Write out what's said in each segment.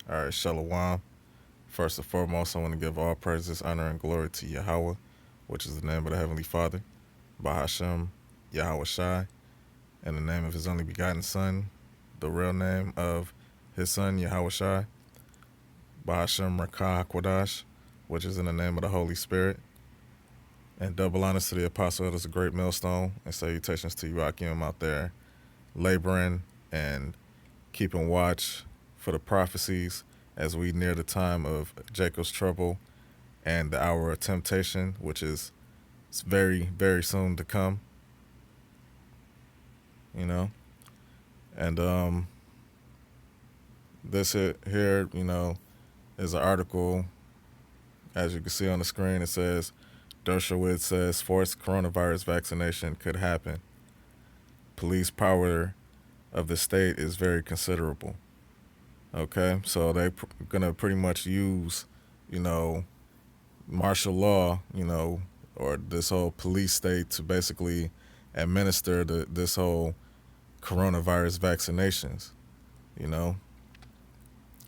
All right, Shalom. First and foremost, I want to give all praises, honor, and glory to Yahweh, which is the name of the Heavenly Father, Bahashem, Yahweh Shai, in the name of His only begotten Son, the real name of His Son, Yahweh Shai, Bahashem Rakah HaKodash, which is in the name of the Holy Spirit, and double honors to the Apostle that is a great millstone, and salutations to you, Akim, out there laboring and keeping watch for the prophecies as we near the time of Jacob's trouble and the hour of temptation, which is very, very soon to come, you know. And this here, is an article. As you can see on the screen, it says, Dershowitz says forced coronavirus vaccination could happen. Police power of the state is very considerable. Okay, so they're gonna pretty much use, you know, martial law, or this whole police state to basically administer this whole coronavirus vaccinations, you know.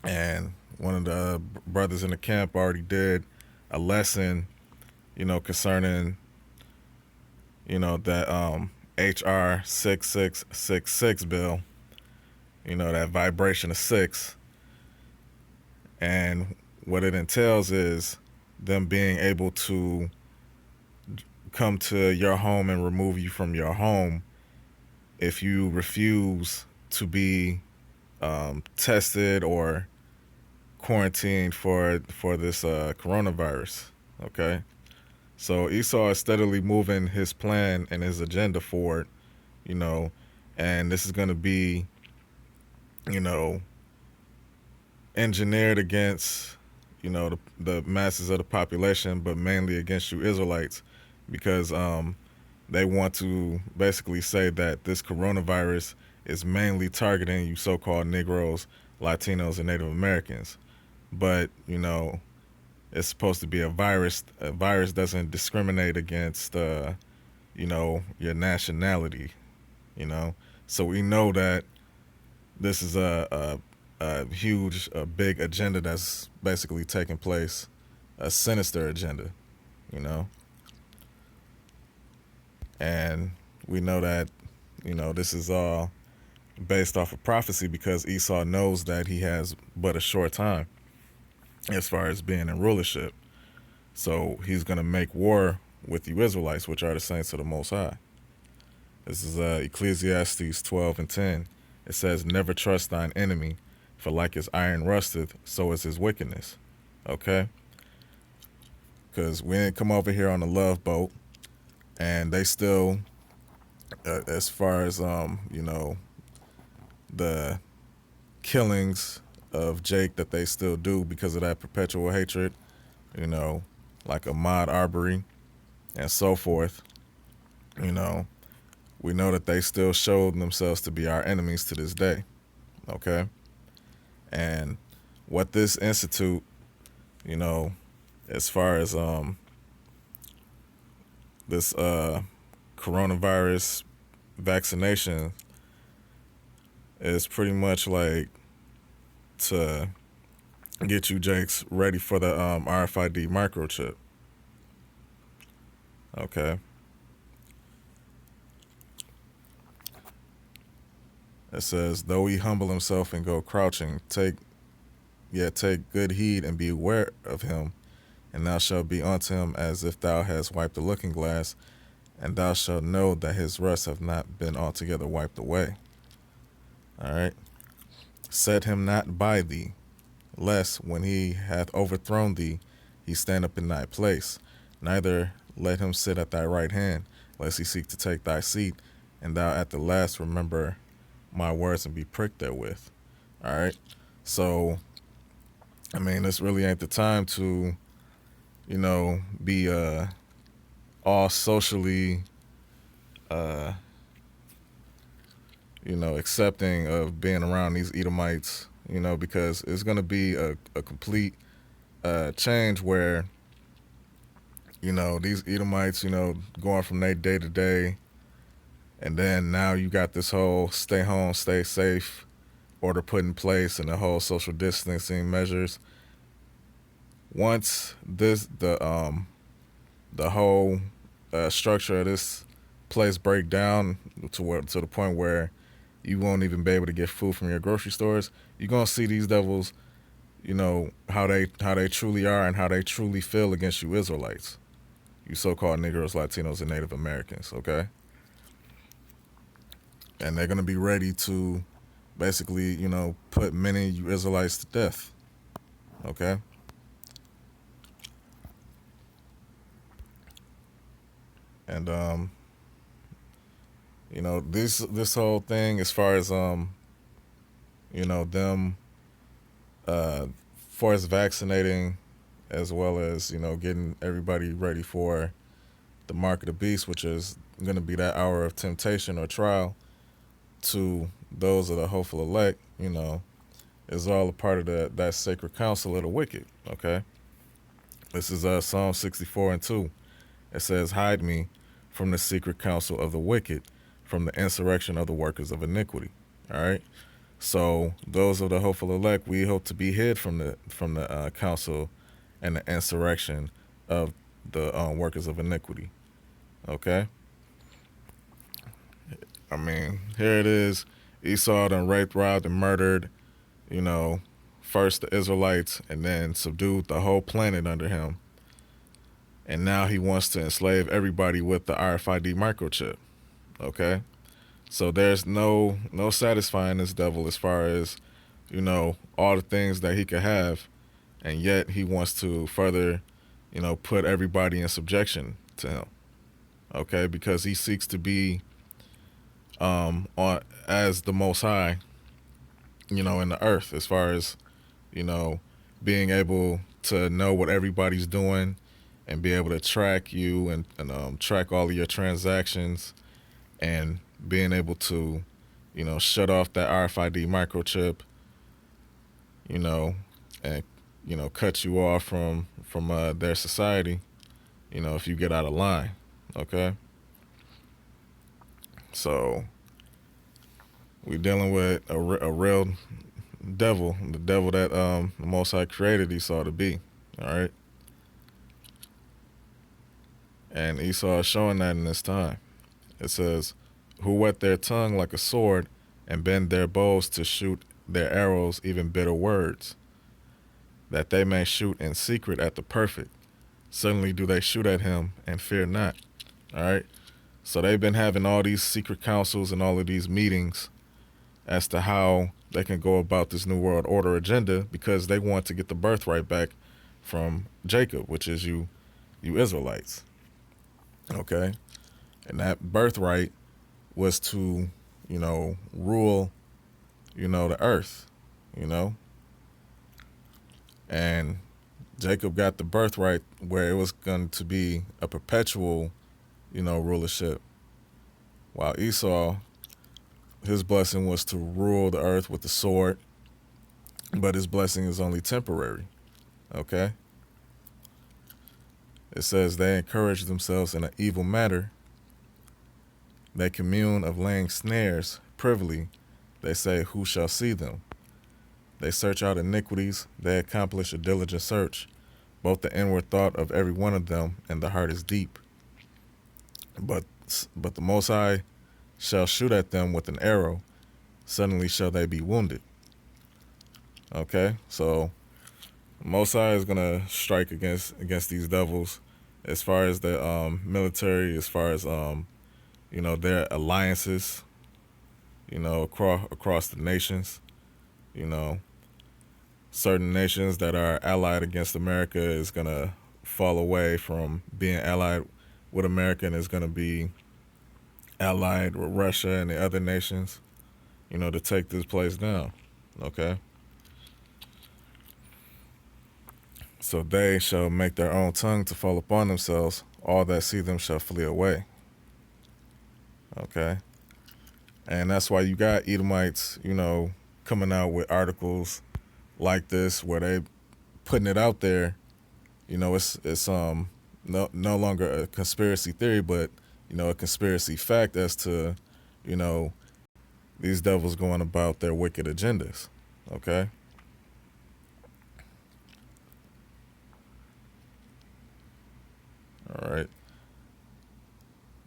And one of the brothers in the camp already did a lesson, concerning, that HR 6666 bill, that vibration of six. And what it entails is them being able to come to your home and remove you from your home if you refuse to be tested or quarantined for this coronavirus. Okay, so Esau is steadily moving his plan and his agenda forward, and this is going to be, engineered against, the masses of the population, but mainly against you Israelites, because they want to basically say that this coronavirus is mainly targeting you so-called Negroes, Latinos, and Native Americans. But, it's supposed to be a virus. A virus doesn't discriminate against, your nationality, So we know that this is a huge, big agenda that's basically taking place, a sinister agenda, you know. And we know that, this is all based off of prophecy because Esau knows that he has but a short time as far as being in rulership. So he's going to make war with you Israelites, which are the saints of the Most High. This is Ecclesiastes 12 and 10. It says, never trust thine enemy, for like his iron rusteth, so is his wickedness. Okay? Because we didn't come over here on a love boat, and they still, as far as, the killings of Jake that they still do because of that perpetual hatred, like Ahmaud Arbery and so forth, we know that they still showed themselves to be our enemies to this day, okay? And what this institute, as far as this coronavirus vaccination is pretty much like to get you Jakes ready for the RFID microchip. Okay. It says, though he humble himself and go crouching, take good heed and be aware of him, and thou shalt be unto him as if thou hast wiped a looking glass, and thou shalt know that his rust have not been altogether wiped away. All right. Set him not by thee, lest when he hath overthrown thee, he stand up in thy place. Neither let him sit at thy right hand, lest he seek to take thy seat, and thou at the last remember my words and be pricked therewith. All right. So, this really ain't the time to, be all socially, accepting of being around these Edomites, because it's going to be a complete change where, these Edomites, going from their day to day, and then now you got this whole stay home, stay safe, order put in place and the whole social distancing measures. Once the whole structure of this place break down to the point where you won't even be able to get food from your grocery stores, you're gonna see these devils, how they truly are and how they truly feel against you Israelites, you so-called Negroes, Latinos, and Native Americans. Okay, and they're gonna be ready to basically, put many of you Israelites to death. Okay, and this whole thing as far as them uh for as vaccinating as well as getting everybody ready for the mark of the beast, which is going to be that hour of temptation or trial to those of the hopeful elect, is all a part of that sacred counsel of the wicked. Okay, this is Psalm 64:2. It says, "Hide me from the secret counsel of the wicked, from the insurrection of the workers of iniquity." All right. So those of the hopeful elect, we hope to be hid from the counsel and the insurrection of the workers of iniquity. Okay. I mean, here it is. Esau done raped, robbed, and murdered, you know, first the Israelites and then subdued the whole planet under him. And now he wants to enslave everybody with the RFID microchip. Okay? So there's no satisfying this devil as far as, all the things that he could have, and yet he wants to further, put everybody in subjection to him. Okay? Because he seeks to be on as the most high, in the earth, as far as, you know, being able to know what everybody's doing and be able to track you and track all of your transactions and being able to, shut off that RFID microchip, you know, and, cut you off from their society, if you get out of line. Okay. So we're dealing with a real devil, the devil that the Most High created Esau to be. All right. And Esau is showing that in this time. It says, "Who whet their tongue like a sword and bend their bows to shoot their arrows, even bitter words, that they may shoot in secret at the perfect. Suddenly do they shoot at him and fear not." All right. So they've been having all these secret councils and all of these meetings as to how they can go about this New World Order agenda because they want to get the birthright back from Jacob, which is you Israelites. Okay. And that birthright was to, rule, the earth, you know. And Jacob got the birthright where it was going to be a perpetual, rulership. While Esau, his blessing was to rule the earth with the sword, but his blessing is only temporary. Okay? It says they encourage themselves in an evil matter. They commune of laying snares privily. They say, "Who shall see them?" They search out iniquities. They accomplish a diligent search. Both the inward thought of every one of them and the heart is deep. But the Most High shall shoot at them with an arrow. Suddenly shall they be wounded. Okay, so Most High is gonna strike against these devils, as far as the military, as far as their alliances, across the nations. Certain nations that are allied against America is gonna fall away from being allied with America and is gonna be allied with Russia and the other nations, to take this place down. Okay. So they shall make their own tongue to fall upon themselves. All that see them shall flee away. Okay. And that's why you got Edomites, coming out with articles like this where they putting it out there. It's no longer a conspiracy theory, but a conspiracy fact as to, these devils going about their wicked agendas. Okay? All right.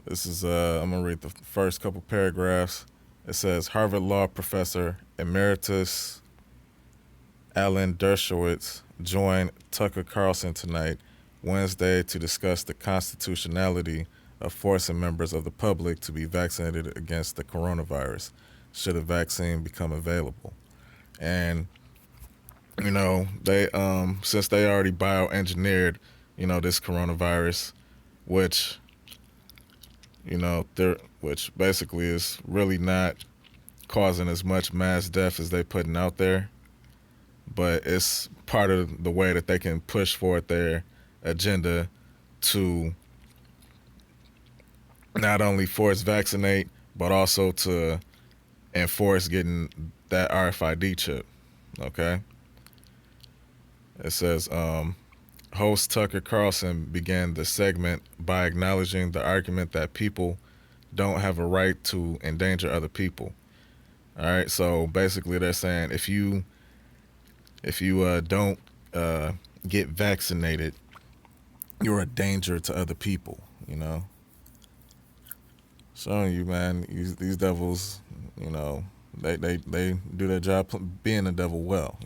This is I'm gonna read the first couple paragraphs. It says Harvard Law professor emeritus Alan Dershowitz joined Tucker Carlson tonight, Wednesday, to discuss the constitutionality of forcing members of the public to be vaccinated against the coronavirus should a vaccine become available. And they since they already bioengineered, this coronavirus, which which basically is really not causing as much mass death as they putting out there, but it's part of the way that they can push forward their agenda to not only force vaccinate, but also to enforce getting that RFID chip. Okay. It says, host Tucker Carlson began the segment by acknowledging the argument that people don't have a right to endanger other people. All right, so basically they're saying if you don't get vaccinated, you're a danger to other people. Showing you, man, these devils, they do their job being the devil well.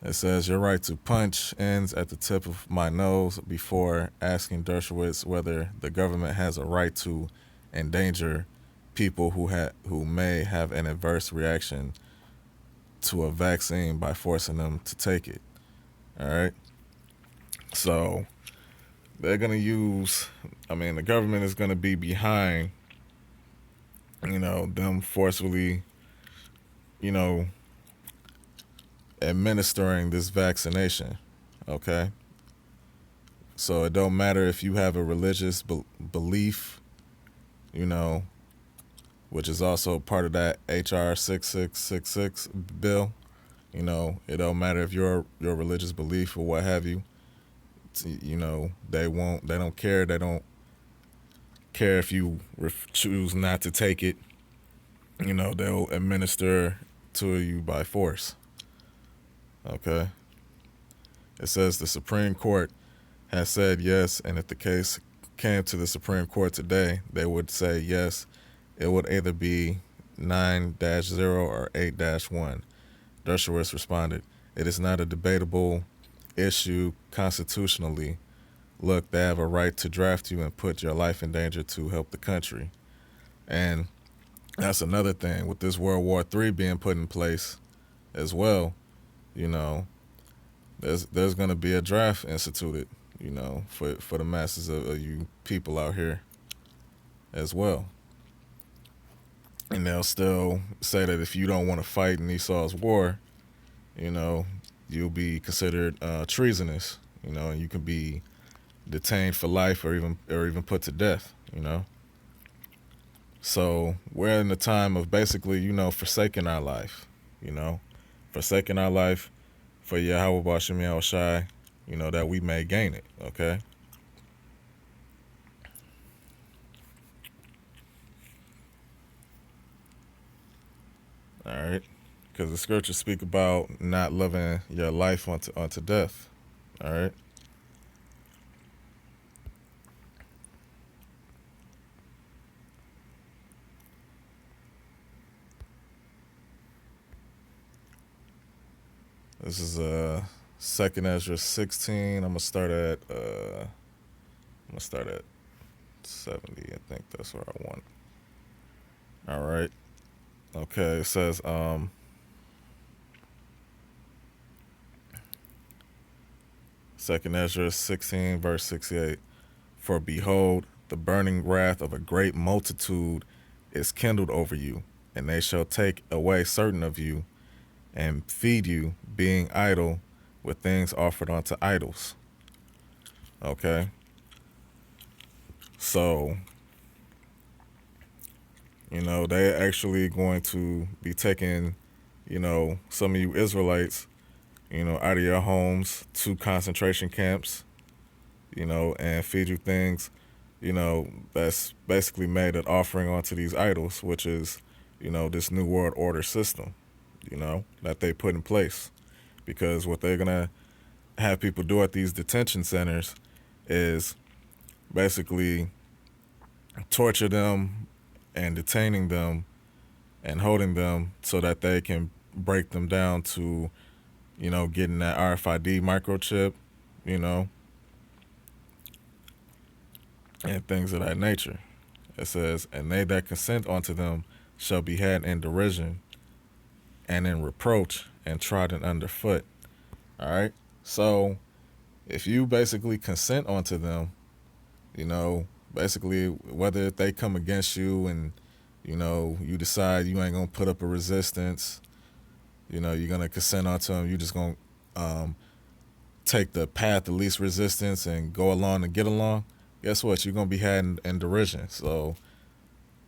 It says, your right to punch ends at the tip of my nose before asking Dershowitz whether the government has a right to endanger people who may have an adverse reaction to a vaccine by forcing them to take it. All right. So they're going to the government is going to be behind, them forcefully, administering this vaccination. Okay. So it don't matter if you have a religious belief, which is also part of that HR 6666 bill. It don't matter if your religious belief or what have you. They don't care. They don't care if you choose not to take it. They'll administer to you by force. Okay. It says the Supreme Court has said yes, and if the case came to the Supreme Court today, they would say yes. It would either be 9-0 or 8-1. Dershowitz responded, it is not a debatable issue constitutionally. Look, they have a right to draft you and put your life in danger to help the country. And that's another thing with this World War III being put in place as well. There's going to be a draft instituted, for the masses of you people out here as well. And they'll still say that if you don't want to fight in Esau's war, you'll be considered treasonous, and you can be detained for life or even put to death, So we're in the time of basically, forsaking our life, forsaking our life for Yahweh Bashim Yahushai, that we may gain it, okay? All right, because the scriptures speak about not loving your life unto death. All right. This is Second Ezra 16. I'm gonna start at 70. I think that's where I want. All right. Okay. It says Second Ezra 16 verse 68. For behold, the burning wrath of a great multitude is kindled over you, and they shall take away certain of you and feed you, being idle, with things offered unto idols. Okay? So, they're actually going to be taking, some of you Israelites, out of your homes to concentration camps, and feed you things, that's basically made an offering onto these idols, which is, this new world order system, that they put in place. Because what they're gonna have people do at these detention centers is basically torture them and detaining them and holding them so that they can break them down to, getting that RFID microchip, you know, and things of that nature. It says, and they that consent unto them shall be had in derision and in reproach and trodden underfoot. All right. So if you basically consent unto them, basically whether they come against you and, you decide you ain't gonna put up a resistance, you're gonna consent unto them, you just gonna take the path of least resistance and go along and get along, guess what? You're gonna be had in derision. So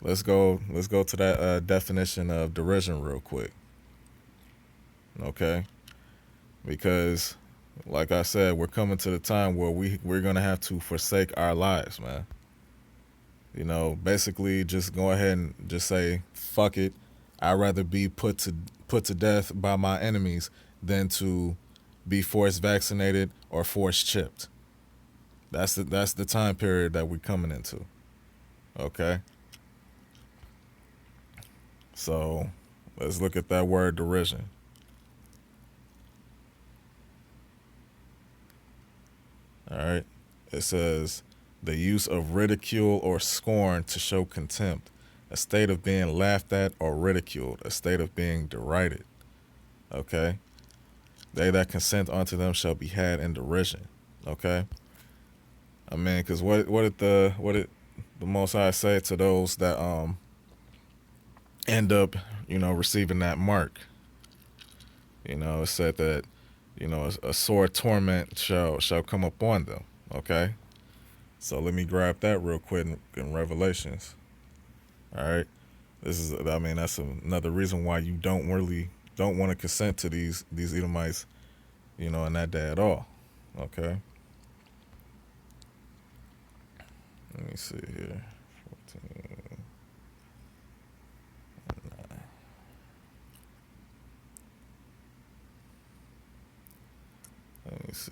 let's go to that definition of derision real quick. Okay? Because like I said, we're coming to the time where we're gonna have to forsake our lives, man. Basically just go ahead and just say, fuck it. I'd rather be put to death by my enemies than to be forced vaccinated or forced chipped. That's the time period that we're coming into. Okay? So let's look at that word derision. All right. It says the use of ridicule or scorn to show contempt, a state of being laughed at or ridiculed, a state of being derided. Okay. They that consent unto them shall be had in derision. Okay. I mean, because what did the Most High say to those that end up receiving that mark? It said that a sore torment shall come upon them. Okay. So let me grab that real quick in Revelations. All right. That's another reason why you don't want to consent to these Edomites, in that day at all. Okay. Let me see here. 14. Let me see.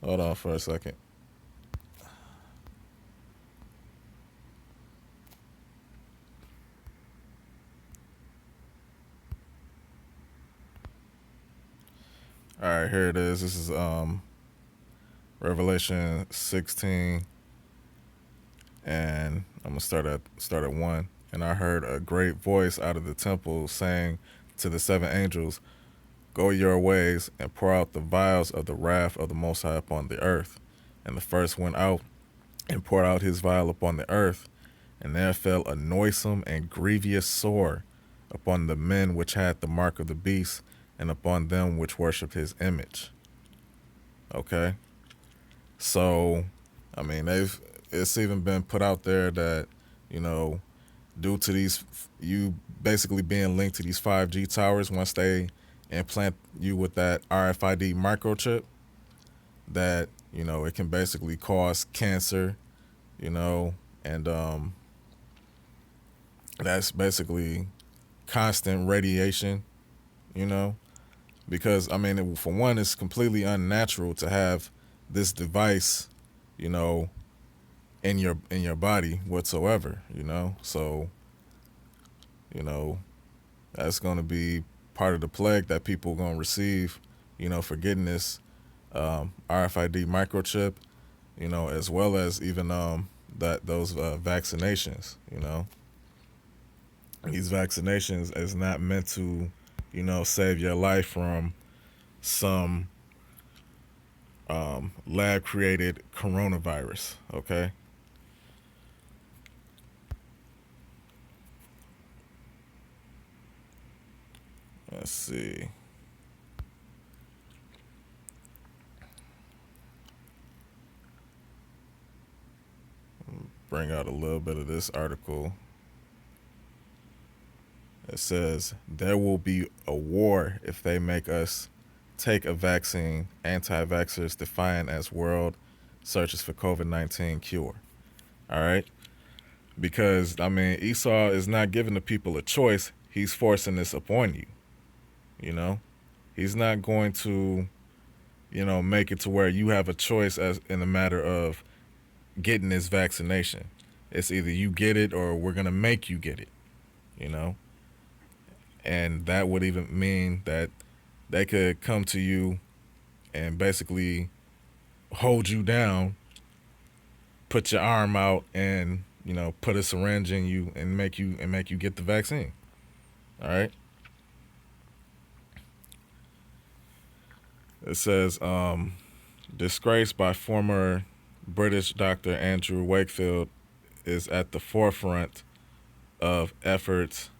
Hold on for a second. All right, here it is. This is Revelation 16, and I'm gonna start at 1. And I heard a great voice out of the temple saying to the seven angels, "Go your ways and pour out the vials of the wrath of the Most High upon the earth." And the first went out and poured out his vial upon the earth, and there fell a noisome and grievous sore upon the men which had the mark of the beast, and upon them which worshipped his image. Okay? So, it's even been put out there that, due to you basically being linked to these 5G towers, once they implant you with that RFID microchip, that, it can basically cause cancer, and that's basically constant radiation, you know, because for one, it's completely unnatural to have this device, you know, in your body whatsoever, So, you know, that's going to be part of the plague that people are going to receive, for getting this RFID microchip, as well as even those vaccinations, These vaccinations is not meant to, save your life from some lab created coronavirus, okay? Let's see. Bring out a little bit of this article. It says, there will be a war if they make us take a vaccine, anti vaxxers defiant as world searches for COVID-19 cure. All right? Because, I mean, Esau is not giving the people a choice, he's forcing this upon you. You know? He's not going to, make it to where you have a choice as in the matter of getting this vaccination. It's either you get it or we're going to make you get it, you know? And that would even mean that they could come to you and basically hold you down, put your arm out, and put a syringe in you and make you get the vaccine. All right. It says, disgraced by former British Dr. Andrew Wakefield is at the forefront of efforts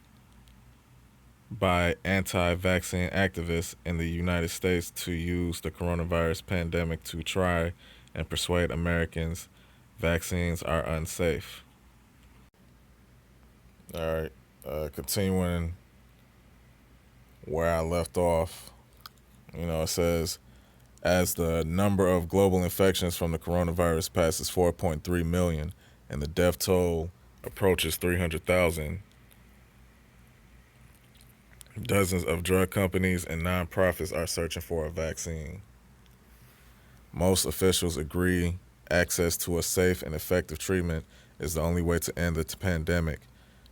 by anti-vaccine activists in the United States to use the coronavirus pandemic to try and persuade Americans vaccines are unsafe. All right, continuing where I left off, it says, as the number of global infections from the coronavirus passes 4.3 million and the death toll approaches 300,000, dozens of drug companies and nonprofits are searching for a vaccine. Most officials agree access to a safe and effective treatment is the only way to end the pandemic,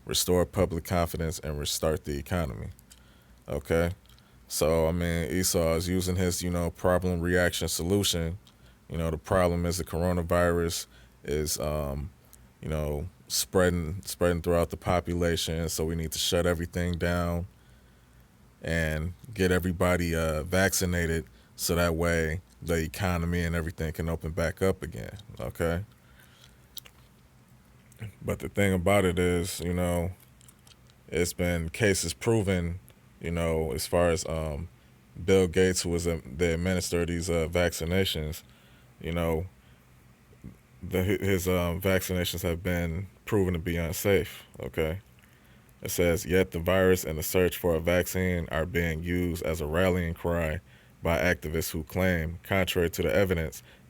restore public confidence, and restart the economy. Okay? So, I mean, Esau is using his, problem reaction solution. The problem is the coronavirus is, spreading throughout the population. So we need to shut everything down and get everybody vaccinated so that way the economy and everything can open back up again. Okay. But the thing about it is, it's been cases proven, as far as Bill Gates, who was the administrator of these vaccinations, you know, his vaccinations have been proven to be unsafe. Okay. It says, yet the virus and the search for a vaccine are being used as a rallying cry by activists who claim, contrary to the evidence,